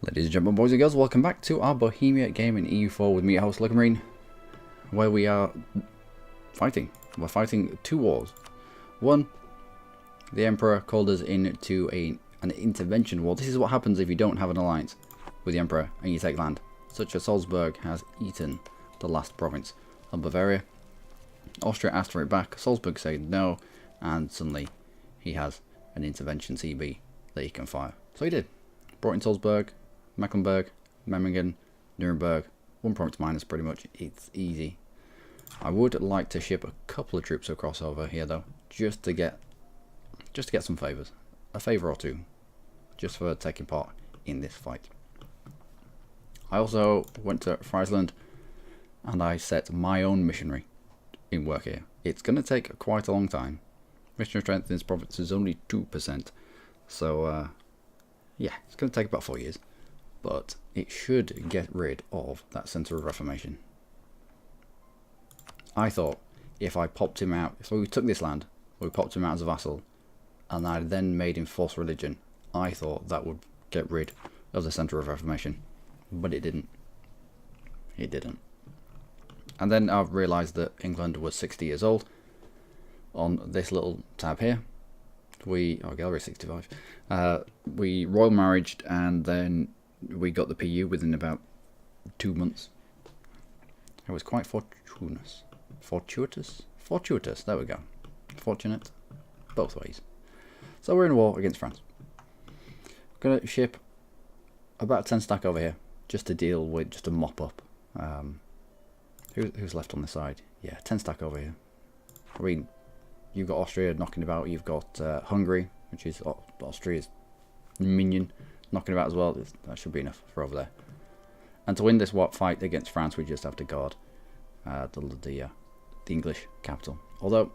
Ladies and gentlemen, boys and girls, welcome back to our Bohemia game in EU4 with me, your host Luckymarine, where we are fighting. We're fighting two wars. One, the Emperor called us into an intervention war. This is what happens if you don't have an alliance with the Emperor and you take land. Such as Salzburg has eaten the last province of Bavaria. Austria asked for it back, Salzburg said no, and suddenly he has an intervention CB that he can fire. So he did. Brought in Salzburg, Mecklenburg, Memmingen, Nuremberg, 1 province minus pretty much. It's easy. I would like to ship a couple of troops across over here though, just to get some favours. A favour or two, just for taking part in this fight. I also went to Friesland and I set my own missionary in work here. It's going to take quite a long time. Missionary strength in this province is only 2%. So yeah, it's going to take about 4 years. But it should get rid of that centre of reformation. I thought if I popped him out, if we took this land, we popped him out as a vassal, and I then made him force religion, I thought that would get rid of the centre of reformation. But it didn't. It didn't. And then I've realised that England was 60 years old on this little tab here. Gallery 65. We royal marriaged and then we got the PU within about 2 months. It was quite fortuitous. Fortuitous, there we go. Fortunate, both ways. So we're in a war against France. I'm going to ship about 10 stack over here, just to deal with, just to mop up. Who's left on the side? Yeah, 10 stack over here. I mean, you've got Austria knocking about, you've got Hungary, which is Austria's minion, knocking about as well. That should be enough for over there. And to win this fight against France, we just have to guard the English capital. Although,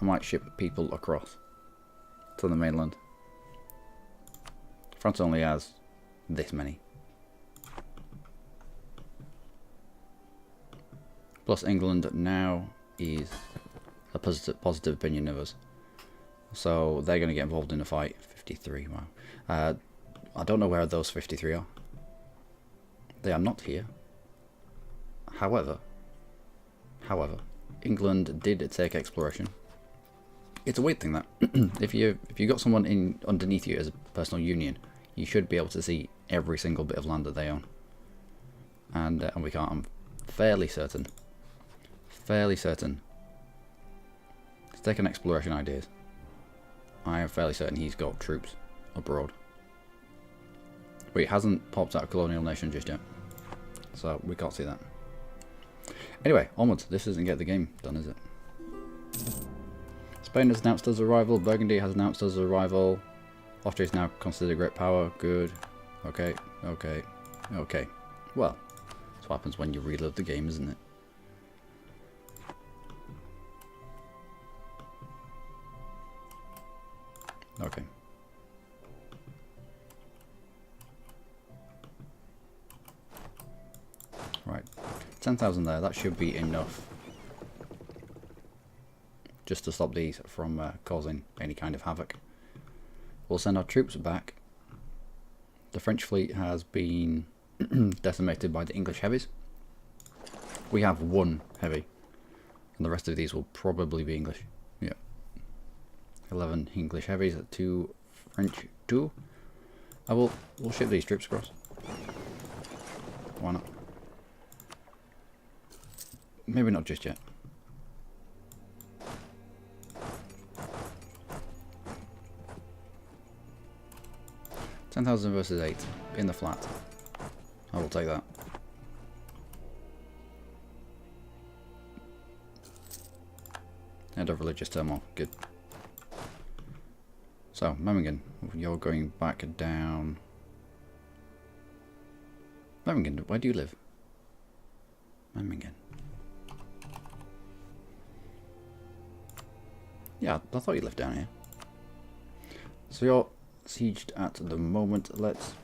I might ship people across to the mainland. France only has this many. Plus England now is a positive opinion of us. So they're going to get involved in a fight. 53, wow. I don't know where those 53 are. They are not here. However, England did take exploration. It's a weird thing that if you got someone underneath you as a personal union, you should be able to see every single bit of land that they own. And we can't. I'm fairly certain. He's taken exploration ideas. I am fairly certain he's got troops abroad. But he hasn't popped out a colonial nation just yet. So we can't see that. Anyway, onwards. This doesn't get the game done, is it? Spain has announced us arrival. Burgundy has announced us arrival. Austria is now considered a great power. Good. Okay. Well, that's what happens when you reload the game, isn't it? Okay. Right. 10,000 there. That should be enough. Just to stop these from causing any kind of havoc. We'll send our troops back. The French fleet has been decimated by the English heavies. We have 1 heavy. And the rest of these will probably be English. Yeah. 11 English heavies, 2 French, 2. We'll ship these troops across. Why not? Maybe not just yet. $10,000 versus 8 in the flat. I will take that. End of religious turmoil. Good. So, Memmingen, you're going back down. Memmingen, where do you live? Memmingen. Yeah, I thought you lived down here. So you're sieged at the moment. Let's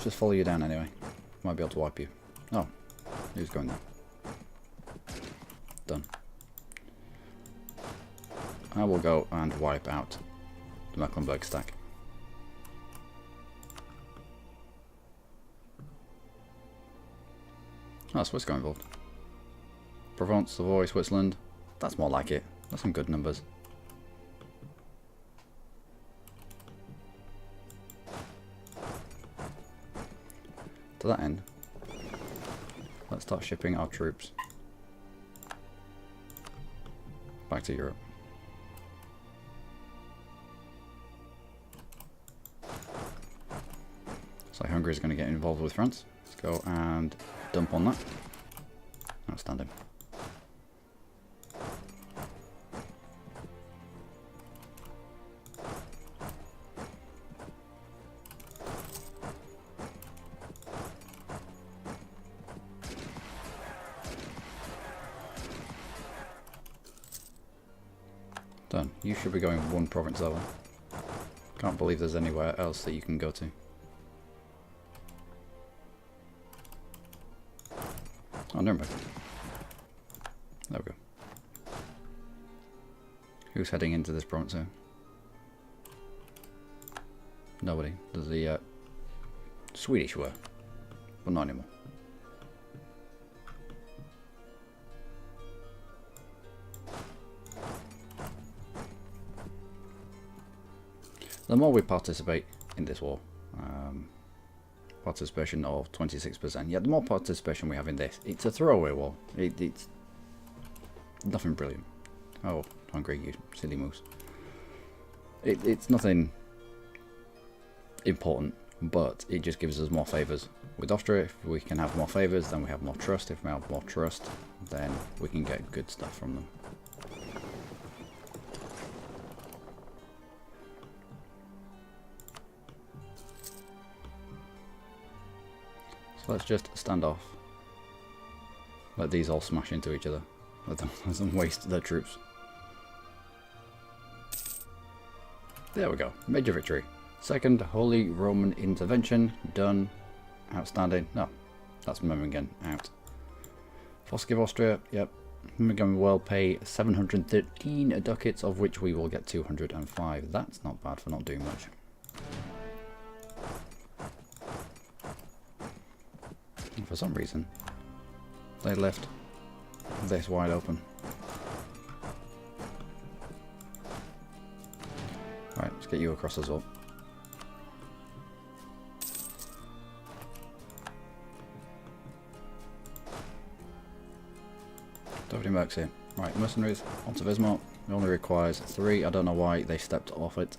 just follow you down anyway. Might be able to wipe you. Oh, who's going there? Done. I will go and wipe out the Mecklenburg stack. Oh, Swiss got involved. Provence, Savoy, Switzerland. That's more like it. That's some good numbers. To that end, let's start shipping our troops back to Europe. So Hungary is going to get involved with France. Let's go and dump on that. Outstanding. Done. You should be going one province over. Can't believe there's anywhere else that you can go to. Oh, Nuremberg. There we go. Who's heading into this province here? Nobody. There's the Swedish were, but not anymore. The more we participate in this war, participation of 26%, yeah, the more participation we have in this, it's a throwaway war. It's nothing brilliant. Oh, Hungary, you silly moose. It's nothing important, but it just gives us more favours. With Austria, if we can have more favours, then we have more trust. If we have more trust, then we can get good stuff from them. So let's just stand off. Let these all smash into each other. Let them waste their troops. There we go. Major victory. Second Holy Roman Intervention. Done. Outstanding. No. That's Memmingen. Out. Forgive Austria. Yep. Memmingen will pay 713 ducats, of which we will get 205. That's not bad for not doing much. And for some reason, they left this wide open. Right, let's get you across as well. Nobody works here. Right, mercenaries onto Wismar. It only requires 3. I don't know why they stepped off it.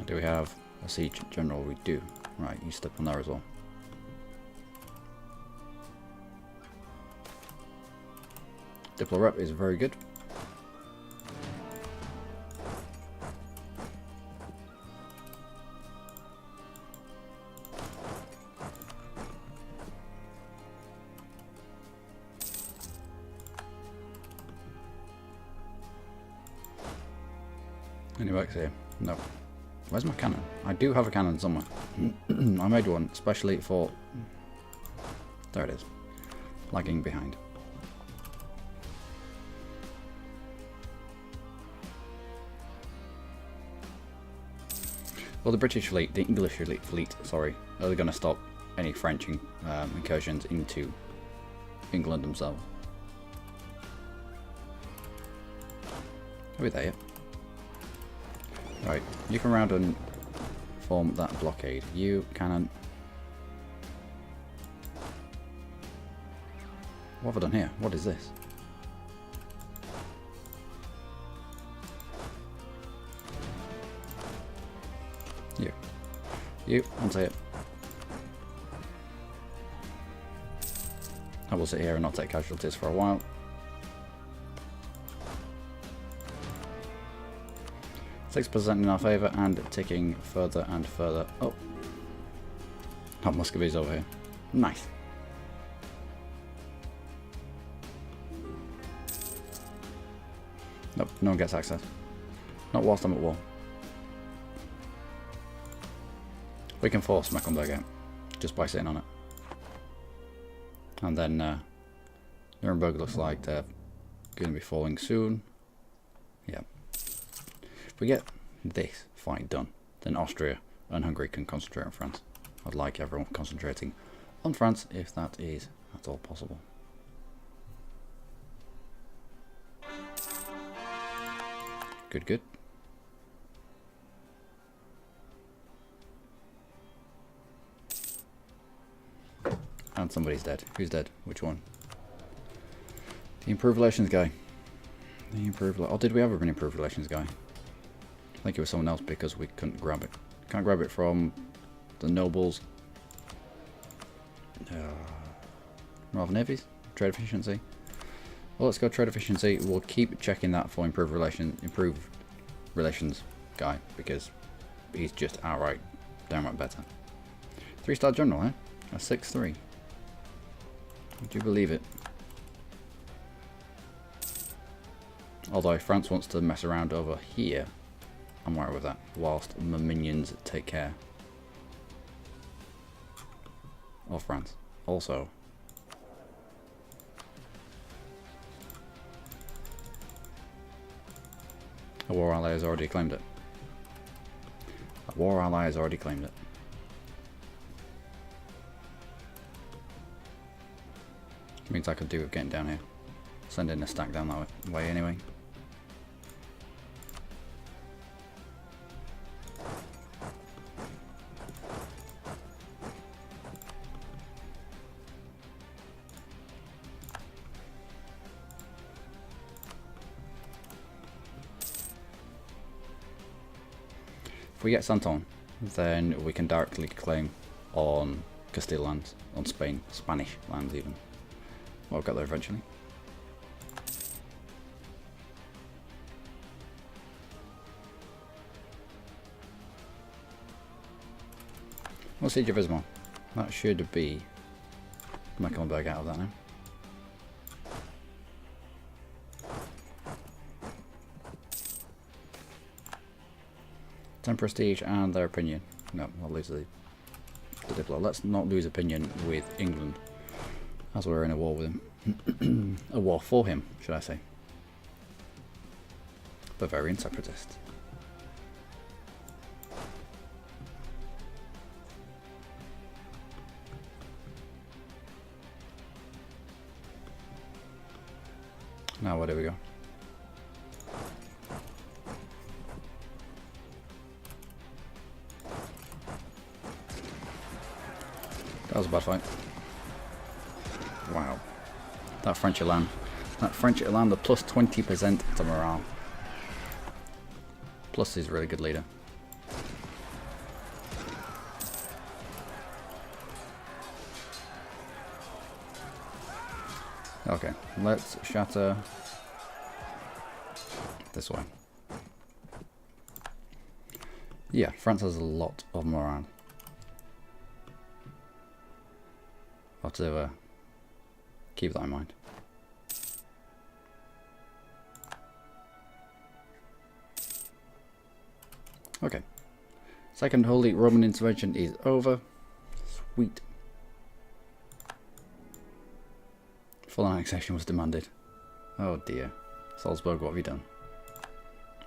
Do we have a siege general? We do. Right, you step on there as well. Diplo rep is very good. Any works here? No. Where's my cannon? I do have a cannon somewhere. I made one especially for... There it is. Lagging behind. Well, the British fleet, the English fleet, sorry, are going to stop any French incursions into England themselves. Are we there yet? Right, you come around and form that blockade. You, cannon. What have I done here? What is this? You, onto it. I will sit here and not take casualties for a while. %6% in our favour and ticking further and further up. Oh, Muscovy's over here. Nice. Nope, no one gets access. Not whilst I'm at war. We can force Mecklenburg out just by sitting on it. And then Nuremberg looks like they're going to be falling soon. Yeah. If we get this fight done, then Austria and Hungary can concentrate on France. I'd like everyone concentrating on France if that is at all possible. Good, good. And somebody's dead. Who's dead? Which one? The improved relations guy. The improved... Oh, did we ever have an improved relations guy? I think it was someone else because we couldn't grab it. Can't grab it from the nobles. Rather navies. Trade efficiency. Well, let's go trade efficiency. We'll keep checking that for improved relations guy because he's just outright downright better. 3-star general, eh? A 6-3. Would you believe it? Although France wants to mess around over here, I'm alright with that. Whilst my minions take care of France. Also, a war ally has already claimed it. A war ally has already claimed it. Means I could do with getting down here. Sending a stack down that way anyway. If we get Santon, then we can directly claim on Castile lands, on Spain, Spanish lands even. Well, I'll get there eventually. Well, Siege of Ismail. That should be Mecklenburg out of that now. 10 prestige and their opinion. No, I'll lose the diplo. Let's not lose opinion with England, as we're in a war with him. A war for him, should I say. Bavarian separatist. Now where do we go? That was a bad fight. Wow. That French Elan. That French Elan, the plus 20% to morale. Plus he's a really good leader. Okay, let's shatter this way. Yeah, France has a lot of morale. I'll have to keep that in mind. Okay. Second Holy Roman intervention is over. Sweet. Full annexation was demanded. Oh dear. Salzburg, what have you done?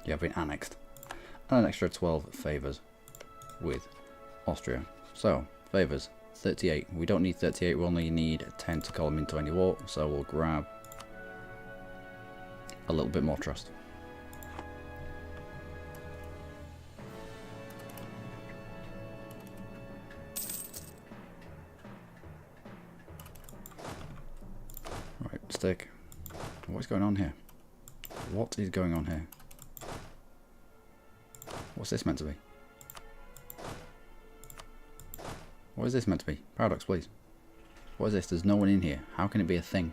You have been annexed. And an extra 12 favours with Austria. So, favours. 38. We don't need 38, we only need 10 to call them into any war, so we'll grab a little bit more trust. Right, stick. What's going on here? What is going on here? What's this meant to be? What is this meant to be? Paradox, please. What is this? There's no one in here. How can it be a thing?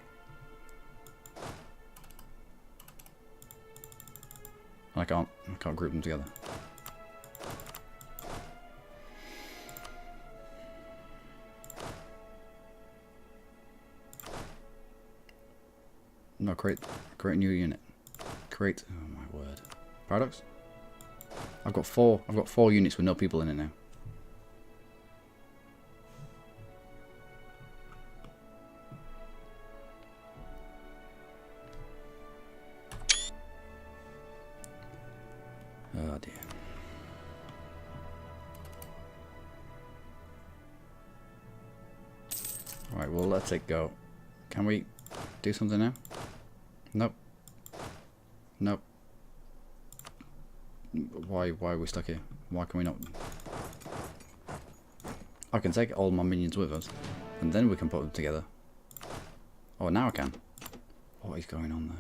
I can't group them together. No, create a new unit. Create, oh my word. Paradox? I've got four units with no people in it now. Oh dear. Right, well, let's it go. Can we do something now? Nope. Nope. Why are we stuck here? Why can we not? I can take all my minions with us, and then we can put them together. Oh, now I can. What is going on there?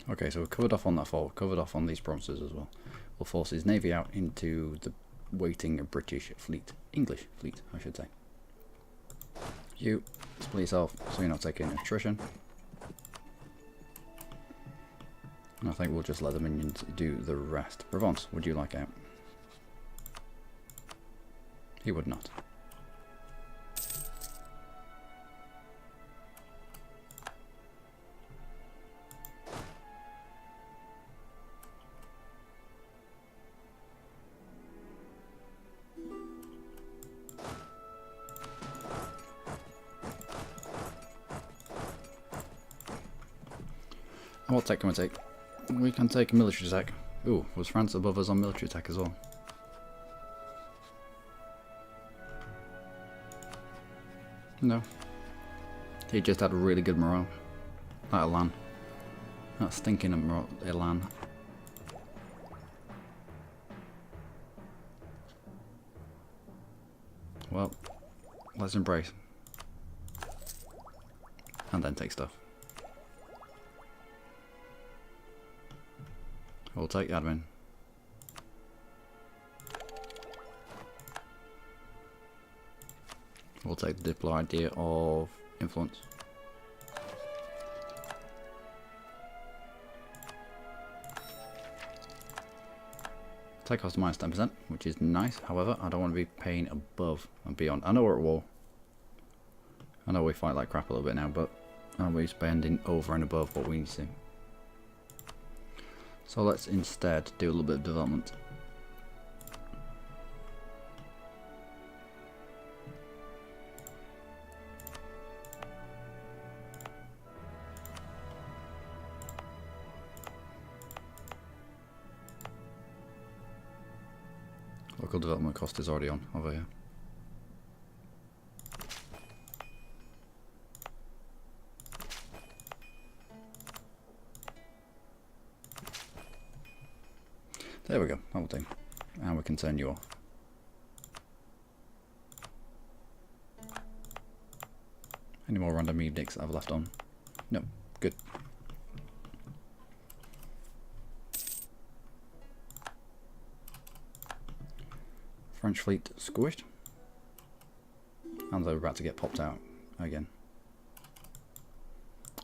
Okay, so we're covered off on that fort, covered off on these provinces as well. We'll force his navy out into the waiting British fleet. English fleet, I should say. You split yourself so you're not taking attrition. And I think we'll just let the minions do the rest. Provence, would you like out? He would not. What tech can we take? We can take a military attack. Ooh, was France above us on military attack as well? No. He just had a really good morale. That Elan. That stinking Elan. Well, let's embrace. And then take stuff. We'll take admin. We'll take the Diplo idea of influence. Take cost minus 10%, which is nice. However, I don't want to be paying above and beyond. I know we're at war. I know we fight like crap a little bit now, but aren't we spending over and above what we need to? So let's instead do a little bit of development. Local development cost is already on over here. There we go, that will do. And we can turn you off. Any more random edicts I've left on? No, good. French fleet squished. And they're about to get popped out again.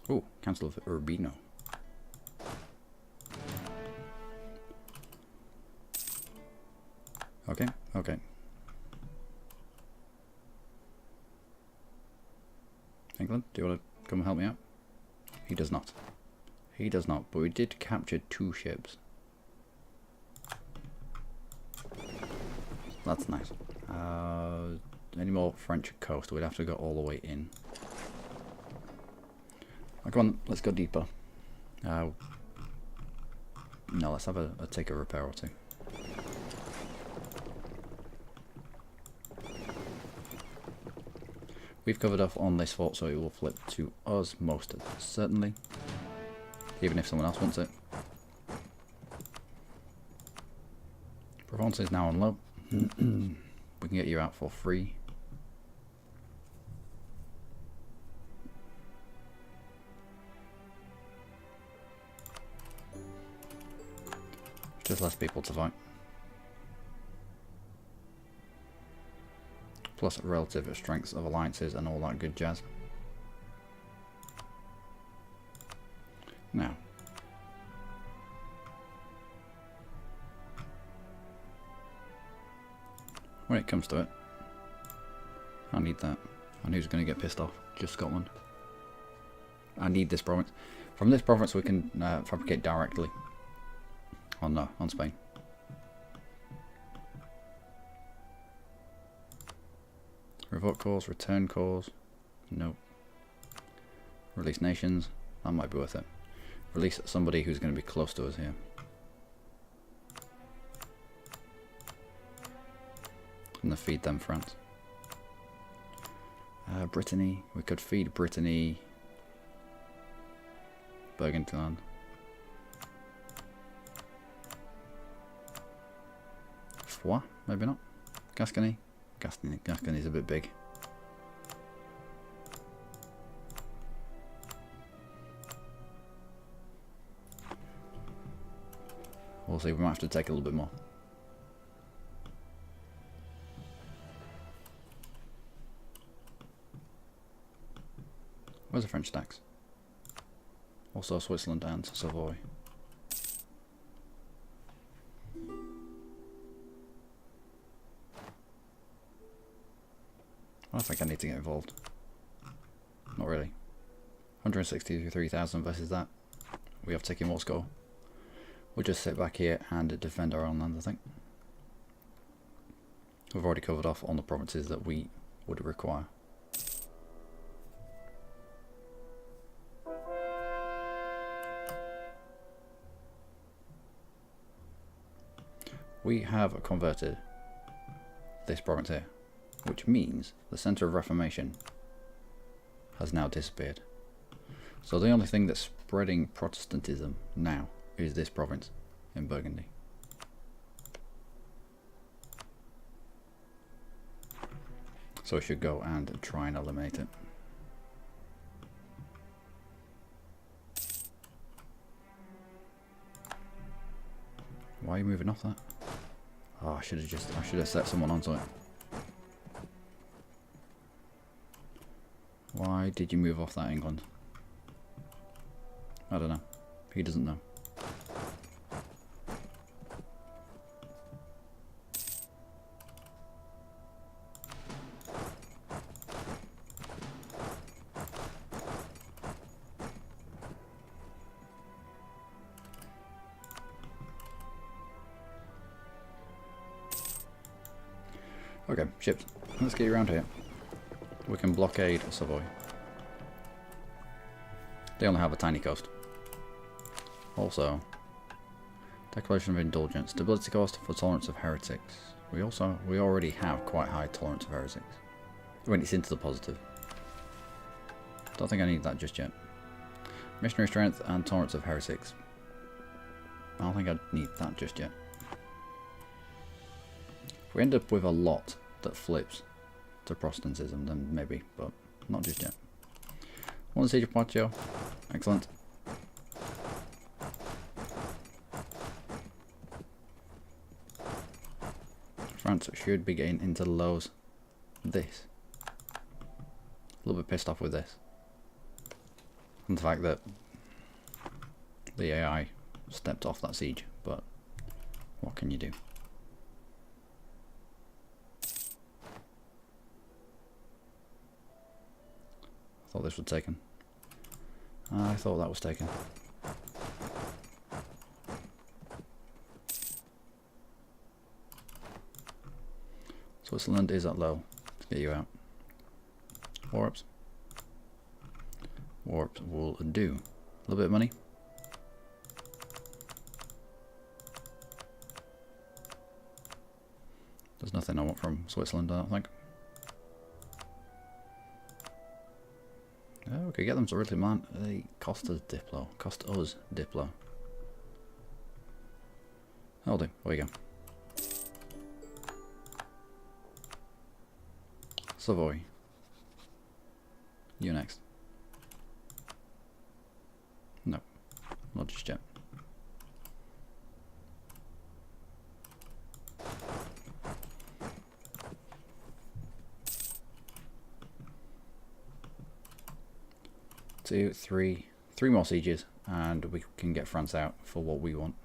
Oh, Council of Urbino. Okay, okay. England, do you want to come and help me out? He does not. He does not, but we did capture 2 ships. That's nice. Any more French coast? We'd have to go all the way in. Oh, come on, let's go deeper. No, let's have a take a repair or two. We've covered off on this fort, so it will flip to us most certainly. Even if someone else wants it. Provence is now on low. We can get you out for free. Just less people to fight. Plus relative strengths of alliances and all that good jazz. Now, when it comes to it, I need that. And who's going to get pissed off? Just Scotland. I need this province. From this province we can fabricate directly on Spain. Revoke cause, return cause. Nope. Release nations. That might be worth it. Release somebody who's going to be close to us here. And then feed them France. Brittany. We could feed Brittany. Burgundy land. Foix? Maybe not. Gascony. Gascony's a bit big. We'll see, we might have to take a little bit more. Where's the French tax? Also Switzerland and Savoy. I don't think I need to get involved. Not really. 163,000 versus that. We have taken more score. We'll just sit back here and defend our own land, I think. We've already covered off on the provinces that we would require. We have converted this province here, which means the centre of Reformation has now disappeared. So the only thing that's spreading Protestantism now is this province in Burgundy. So we should go and try and eliminate it. Why are you moving off that? Oh, I should have set someone onto it. Why did you move off that, England? I don't know. He doesn't know. Okay, ships. Let's get you around here. We can blockade Savoy. They only have a tiny coast. Also, declaration of indulgence. Stability cost for tolerance of heretics. We already have quite high tolerance of heretics. When it's into the positive. Don't think I need that just yet. Missionary strength and tolerance of heretics. I don't think I need that just yet. If we end up with a lot that flips to Protestantism, then maybe, but not just yet. One siege of Poitiers. Excellent. France should be getting into the lows. This. A little bit pissed off with this. And the fact that the AI stepped off that siege, but what can you do? I thought this was taken. I thought that was taken. Switzerland is at low. Let's get you out. Warps. Warps will do. A little bit of money. There's nothing I want from Switzerland, I don't think. Oh, we could get them to really man. They cost us Diplo. Cost us Diplo. Hold it. There we go. Savoy. You next. No. Not just yet. Two, three more sieges, and we can get France out for what we want.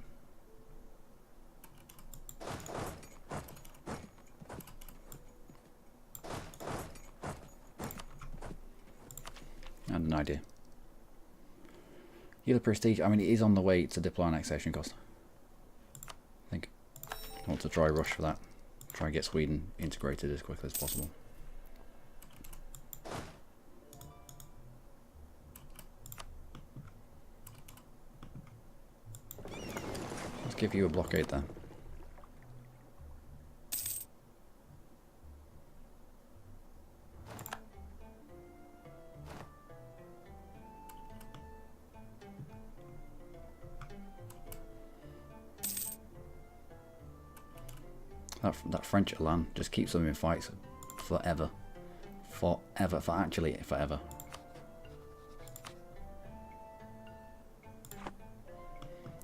And an idea. Healer prestige. I mean, it is on the way to Diplo annexation cost. I think I want to try rush for that. Try and get Sweden integrated as quickly as possible. give you a blockade there. That French Elan just keeps them in fights forever. Forever. Actually, forever.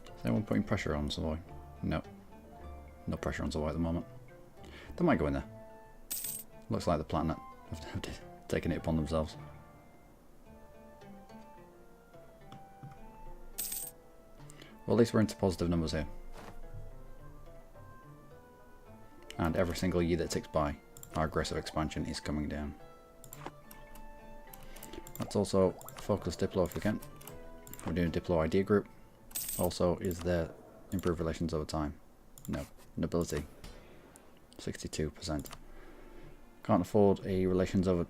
Is anyone putting pressure on Savoy? No. No pressure on Savoy at the moment. They might go in there. Looks like the planet have taken it upon themselves. Well, at least we're into positive numbers here. And every single year that ticks by, our aggressive expansion is coming down. Let's also focus Diplo if we can. We're doing a Diplo idea group. Also, is there improved relations over time? No. Nobility. 62%. Can't afford a relations over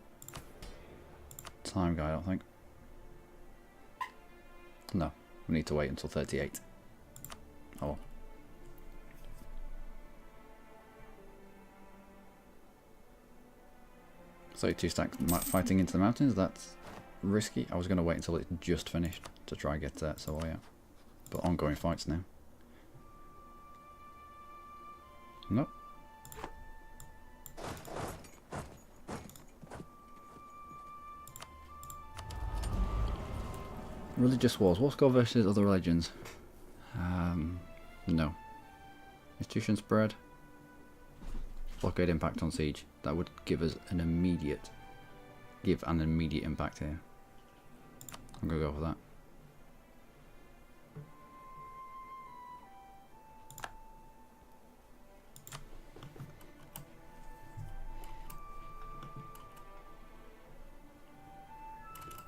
time guy, I don't think. No. We need to wait until 38. Oh well. So 2 stacks fighting into the mountains, that's risky. I was going to wait until it's just finished to try and get that, so yeah. But ongoing fights now. Nope. Religious wars. Let's go versus other religions. No. Institution spread. Blockade impact on siege. That would give us an immediate impact here. I'm gonna go for that.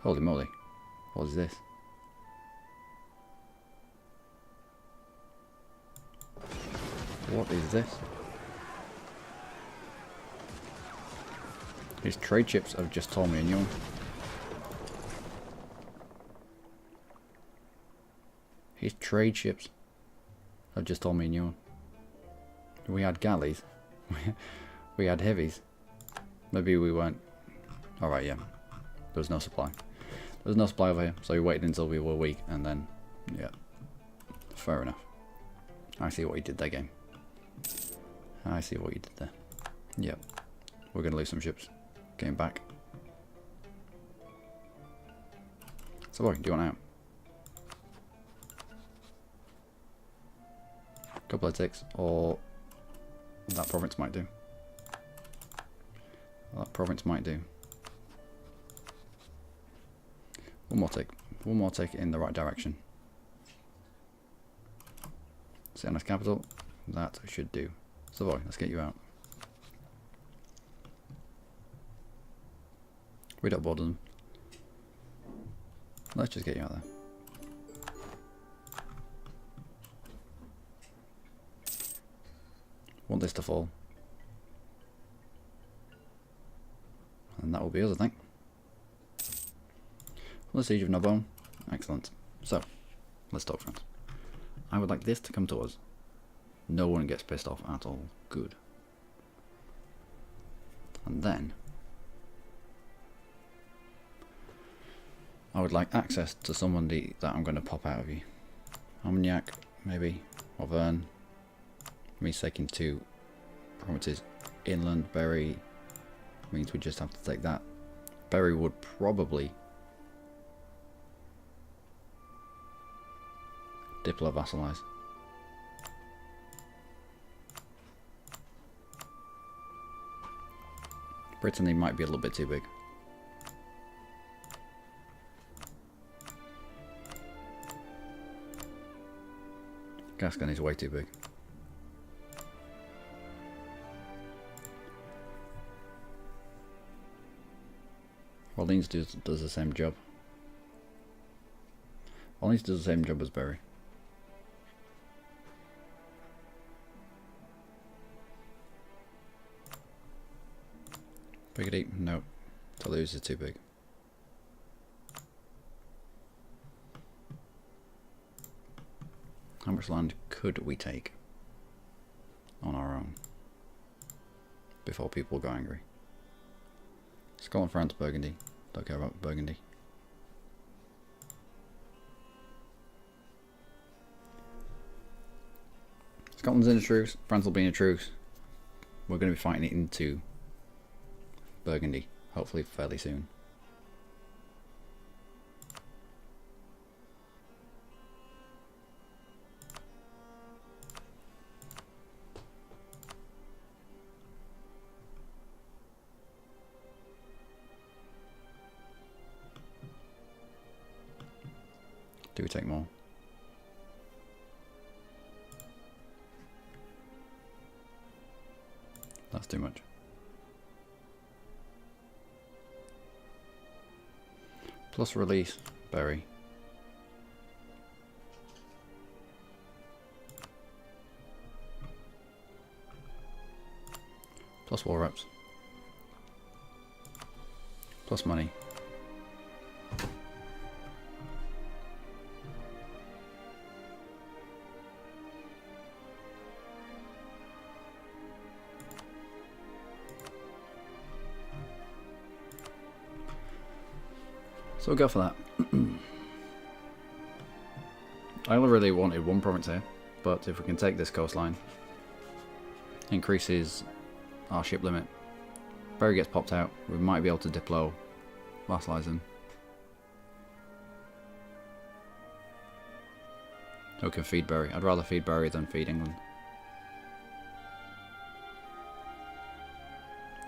Holy moly. What is this? What is this? His trade ships have just told me a new one. His trade ships have just told me a new one. We had galleys. We had heavies. Maybe we weren't. Alright, yeah. There was no supply. There was no supply over here, so we waited until we were weak, and then, yeah. Fair enough. I see what you did there, game. I see what you did there. Yep. We're going to lose some ships. Getting back. So, boy, do you want out? Couple of ticks, or that province might do. That province might do. One more tick in the right direction. Sienna's capital, that should do. So, boy, let's get you out. We don't bother them. Let's just get you out there. Want this to fall. And that will be us, I think. The siege of Narbonne. Excellent. So, let's talk, friends. I would like this to come to us. No one gets pissed off at all. Good. And then I would like access to somebody that I'm going to pop out of you. Armagnac, maybe, or Verne. Means taking 2 provinces. Inland, Berry, means we just have to take that. Berry would probably Diplo vassalize. Brittany might be a little bit too big. Gascony is way too big. Orleans does the same job. Orleans does the same job as Berry. Brigade, no. Toulouse is too big. How much land could we take on our own before people go angry? Scotland, France, Burgundy. Don't care about Burgundy. Scotland's in a truce, France will be in a truce. We're going to be fighting it into Burgundy, hopefully fairly soon. Do we take more? That's too much. Plus release berry. Plus war reps. Plus money. So we'll go for that. I only really wanted one province here, but if we can take this coastline, increases our ship limit. Berry gets popped out, we might be able to diplo vassalize him. So we can feed Berry. I'd rather feed Berry than feed England.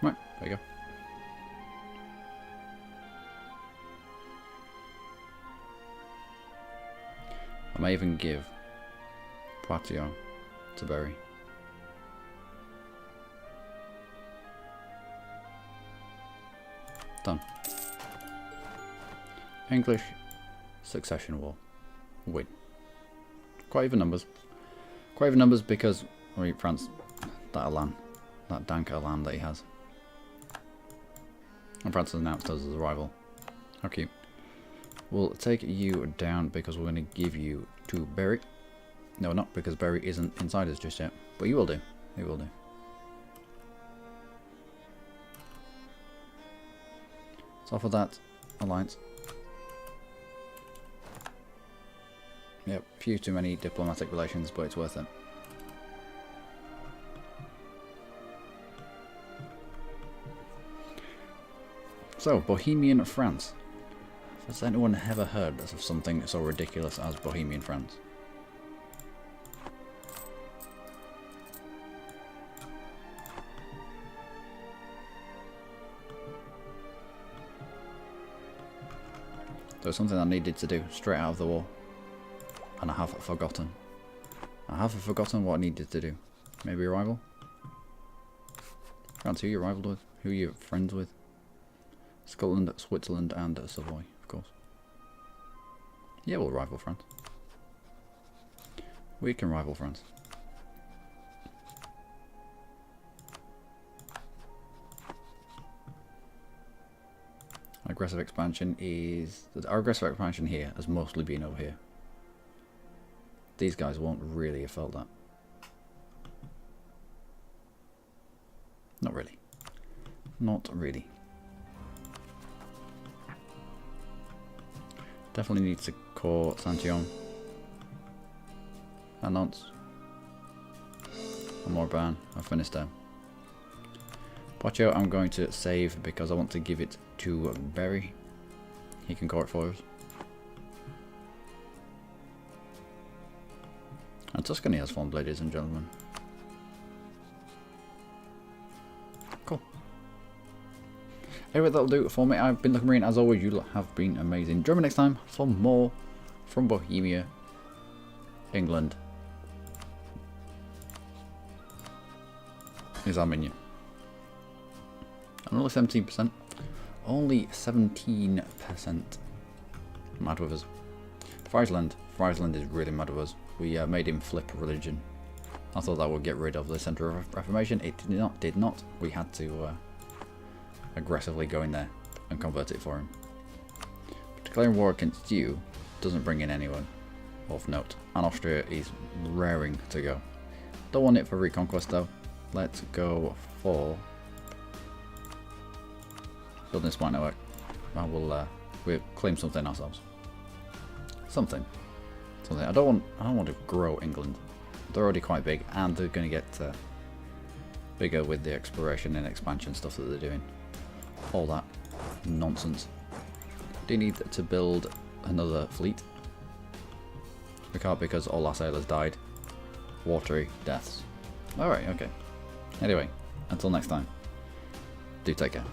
Right, there you go. I may even give Poitiers to Berry. Done. English succession war. Win. Quite even numbers. Quite even numbers because, I mean, France, that Elan, that dank Elan that he has. And France has announced us as a rival. How cute. We'll take you down because we're going to give you to Berry. No, not because Berry isn't inside us just yet. But you will do. You will do. So for that alliance. Yep, few too many diplomatic relations, but it's worth it. So, Bohemian France. Has anyone ever heard of something so ridiculous as Bohemian France? There was something I needed to do straight out of the war, and I have forgotten. I have forgotten what I needed to do. Maybe a rival? France, who you rivaled with? Who are you friends with? Scotland, Switzerland, and Savoy, of course. Yeah, we'll rival France. We can rival France. Aggressive expansion is... Our aggressive expansion here has mostly been over here. These guys won't really have felt that. Not really. Not really. Definitely needs to core Santillon. And Nantes. One more ban. I've finished there. Poitiers I'm going to save because I want to give it to Berry. He can core it for us. And Tuscany has formed, ladies and gentlemen. Cool. Anyway, that'll do it for me. I've been Luckymarine. As always, you have been amazing. Join me next time for more from Bohemia, England. Is Armenia. And only 17%. Only 17% mad with us. Friesland is really mad with us. We made him flip religion. I thought that would get rid of the Centre of Reformation. It did not. We had to aggressively go in there and convert it for him. But declaring war against you doesn't bring in anyone. of note. And Austria is raring to go. Don't want it for reconquest though. Let's go for building a spy network. I will we'll claim something ourselves. Something. I don't want to grow England. They're already quite big, and they're going to get bigger with the exploration and expansion stuff that they're doing. All that nonsense. Do you need to build another fleet? We can't because all our sailors died. Watery deaths. Alright, okay. Anyway, until next time, do take care.